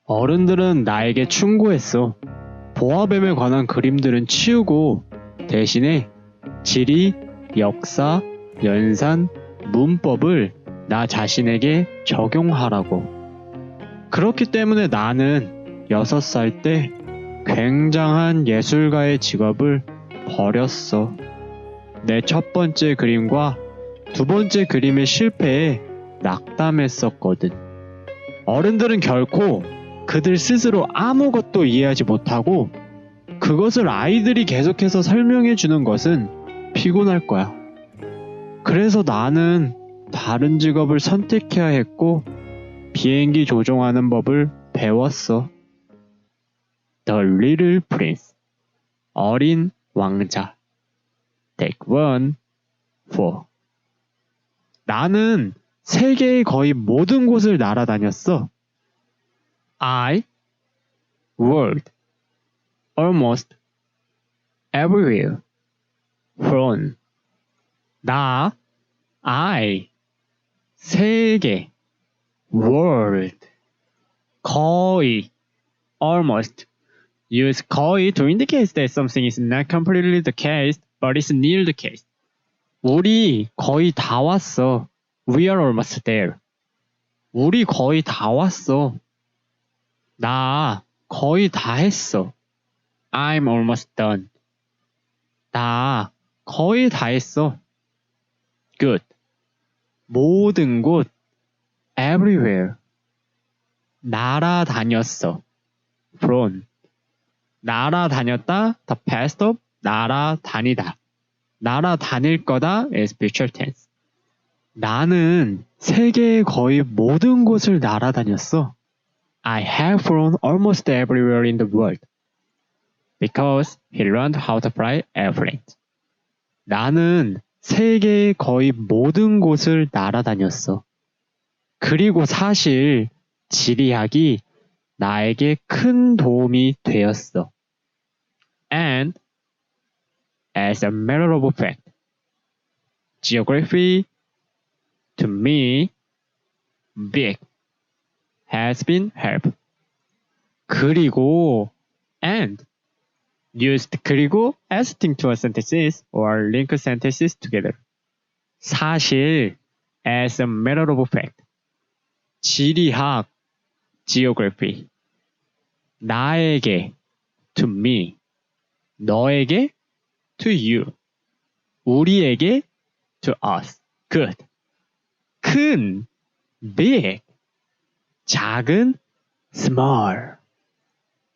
어른들은 나에게 충고했어. 보아뱀에 관한 그림들은 치우고 대신에 지리, 역사, 연산, 문법을 나 자신에게 적용하라고. 그렇기 때문에 나는 6살 때 굉장한 예술가의 직업을 버렸어. 내 첫 번째 그림과 두 번째 그림의 실패에 낙담했었거든. 어른들은 결코 그들 스스로 아무것도 이해하지 못하고 그것을 아이들이 계속해서 설명해 주는 것은 피곤할 거야. 그래서 나는 다른 직업을 선택해야 했고 비행기 조종하는 법을 배웠어. The Little Prince, 어린 왕자. Take 1, 4. 나는 세계의 거의 모든 곳을 날아다녔어. I worked almost everywhere. From 나 I 세계 world 거의 almost use 거의 to indicate that something is not completely the case but is near the case. 우리 거의 다 왔어. We are almost there. 우리 거의 다 왔어. 나 거의 다 했어. I'm almost done. 나 거의 다 했어. Good. 모든 곳. Everywhere. 날아다녔어. From. 날아다녔다. The past of 날아다니다. 날아다닐 거다 is future tense. 나는 세계의 거의 모든 곳을 날아다녔어. I have flown almost everywhere in the world. Because he learned how to fly airplanes. 나는 세계의 거의 모든 곳을 날아다녔어. 그리고 사실 지리학이 나에게 큰 도움이 되었어. And as a matter of fact, geography to me big has been help. 그리고 and used 그리고 as to sentences or link sentences together. 사실 as a matter of fact. 지리학 geography 나에게 to me 너에게 to you 우리에게 to us. Good. 큰 big 작은 small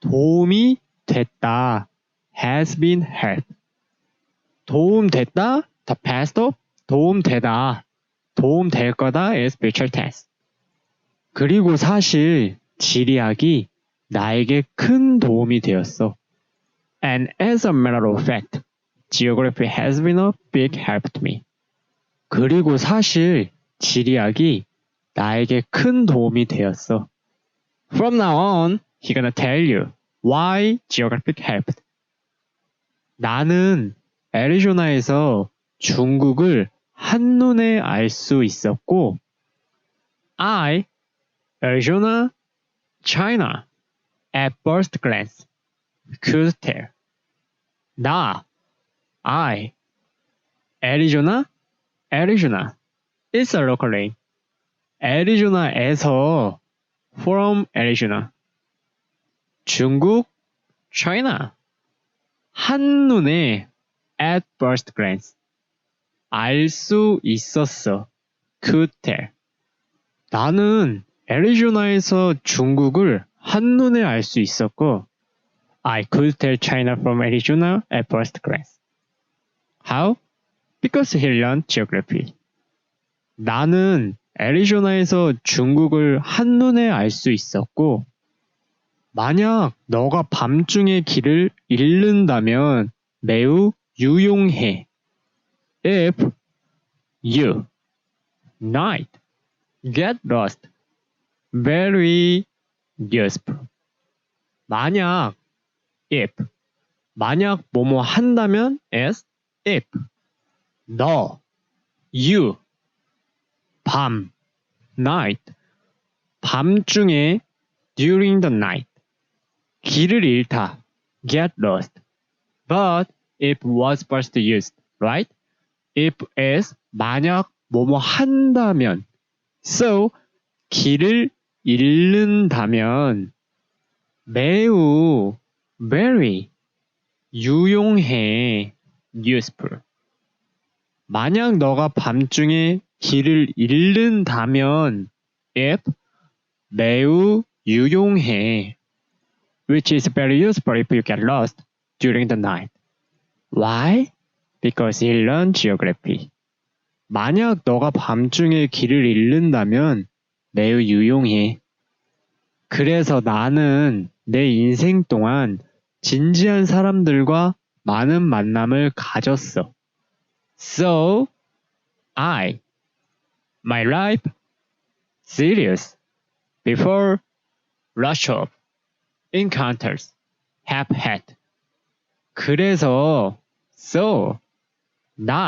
도움이 됐다 has been help 도움됐다 the past of 도움되다 도움될 거다 is future tense. 그리고 사실 지리학이 나에게 큰 도움이 되었어. And as a matter of fact, geography has been a big help to me. 그리고 사실 지리학이 나에게 큰 도움이 되었어. From now on, he's gonna tell you why geography helped. 나는 애리조나에서 중국을 한눈에 알 수 있었고 I, Arizona, China, at first glance, could tell. 나, I, Arizona, it's a local name. 애리조나에서, from Arizona. 중국, China. 한눈에, at first glance. 알 수 있었어. could tell. 나는 애리조나에서 중국을 한눈에 알 수 있었고 I could tell China from Arizona at first glance. How? Because he learned geography. 나는 애리조나에서 중국을 한눈에 알 수 있었고 만약 너가 밤중에 길을 잃는다면 매우 유용해. If you night get lost, very useful. 만약 if 만약 뭐뭐 한다면 as if 너 you 밤 night 밤중에 during the night. 길을 잃다. Get lost. But if was first used, right? If is 만약 뭐뭐 한다면. So 길을 잃는다면 매우 very 유용해 useful. 만약 너가 밤중에 길을 잃는다면 if 매우 유용해 which is very useful if you get lost during the night. Why? Because you learn geography. 만약 너가 밤중에 길을 잃는다면 매우 유용해. 그래서 나는 내 인생 동안 진지한 사람들과 많은 만남을 가졌어. So, my life, serious, before rush of encounters have had. 그래서, so, 내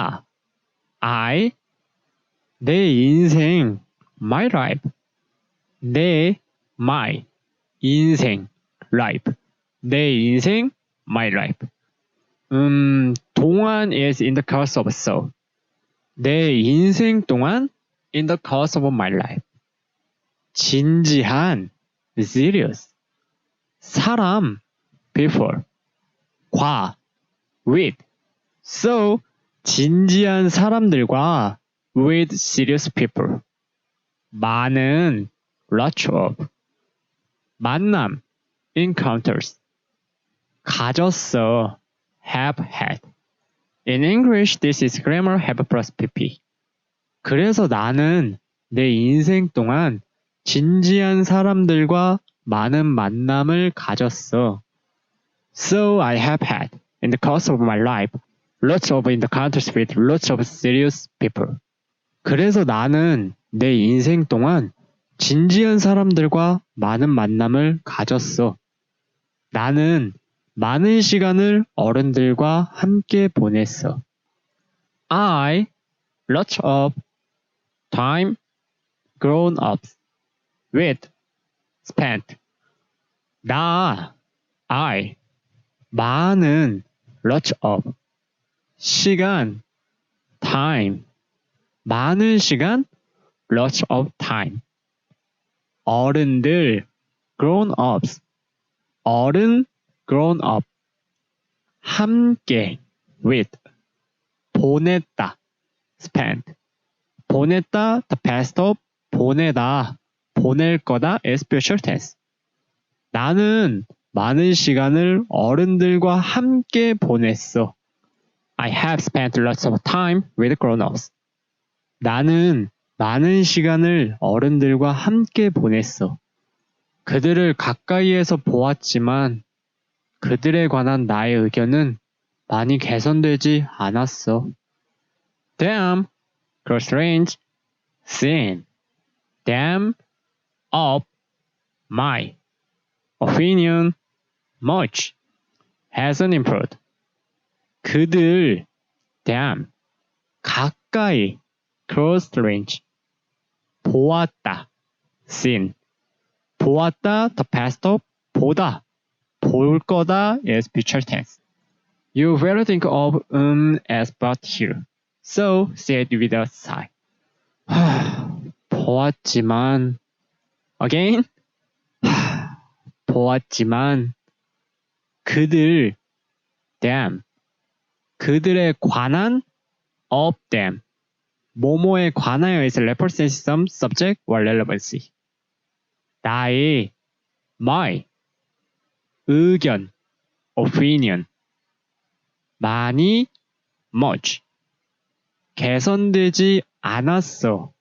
인생, my life, my 인생, life, 내 인생, my life. 동안 is in the course of so. 내 인생 동안 in the course of my life. 진지한, serious. 사람, before. with. So, 진지한 사람들과 with serious people. 많은, lots of. 만남, encounters. 가졌어, have had. In English, this is grammar have plus pp. 그래서 나는 내 인생 동안 진지한 사람들과 많은 만남을 가졌어. So I have had, in the course of my life, lots of encounters with lots of serious people. 그래서 나는 내 인생 동안 진지한 사람들과 많은 만남을 가졌어. 나는 많은 시간을 어른들과 함께 보냈어. Lots of time grown ups with spent. 많은 lots of 시간 time 많은 시간 lots of time 어른들 grown ups 어른 grown up 함께 with 보냈다 spent 보냈다 the past of 보내다 보낼 거다 is future tense. 나는 많은 시간을 어른들과 함께 보냈어. I have spent lots of time with grown-ups. 나는 많은 시간을 어른들과 함께 보냈어. 그들을 가까이에서 보았지만 그들에 관한 나의 의견은 많이 개선되지 않았어. Damn, close range, seen. Damn, up, my opinion, much, hasn't improved. 그들, damn, 가까이, close range, 보았다, seen. 보았다, the past of, 보다, 볼 거다 is future tense. You will think of as but here. So, say it with a sigh. 보았지만, again, 보았지만, 그들, them, 그들에 관한, of them, 뭐뭐에 관하여 is represents some subject or relevancy. 나의, my, 의견, opinion, 많이, much, 개선되지 않았어,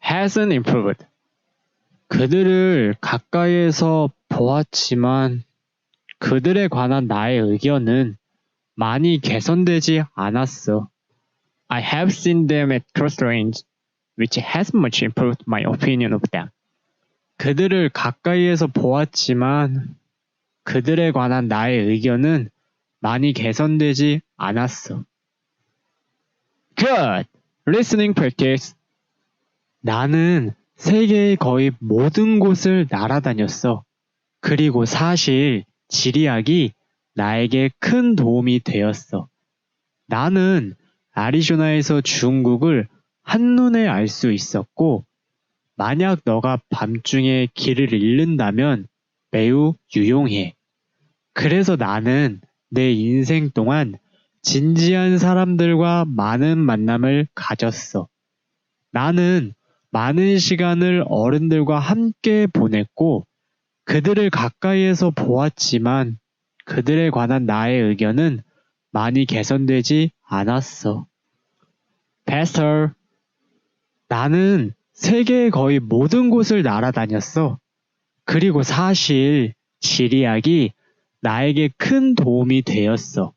hasn't improved. 그들을 가까이에서 보았지만 그들에 관한 나의 의견은 많이 개선되지 않았어. I have seen them at close range, which has much improved my opinion of them. 그들을 가까이에서 보았지만 그들에 관한 나의 의견은 많이 개선되지 않았어. Good! Listening practice. 나는 세계의 거의 모든 곳을 날아다녔어. 그리고 사실 지리학이 나에게 큰 도움이 되었어. 나는 애리조나에서 중국을 한눈에 알 수 있었고, 만약 너가 밤중에 길을 잃는다면 매우 유용해. 그래서 나는 내 인생 동안 진지한 사람들과 많은 만남을 가졌어. 나는 많은 시간을 어른들과 함께 보냈고, 그들을 가까이에서 보았지만 그들에 관한 나의 의견은 많이 개선되지 않았어. Pastor, 나는 세계의 거의 모든 곳을 날아다녔어. 그리고 사실 지리학이 나에게 큰 도움이 되었어.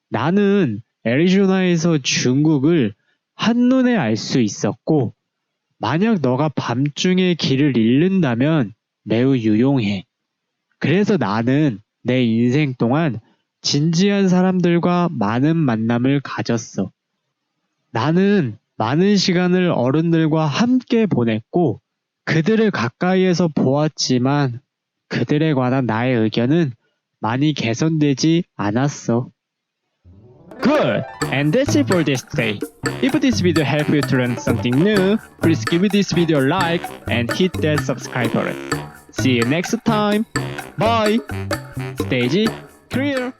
나는 애리조나에서 중국을 한눈에 알 수 있었고, 만약 너가 밤중에 길을 잃는다면 매우 유용해. 그래서 나는 내 인생 동안 진지한 사람들과 많은 만남을 가졌어. 나는 많은 시간을 어른들과 함께 보냈고, 그들을 가까이에서 보았지만 그들에 관한 나의 의견은 많이 개선되지 않았어. Good! And that's it for this day. If this video helped you to learn something new, please give this video a like and hit that subscribe button. See you next time. Bye! Stage clear!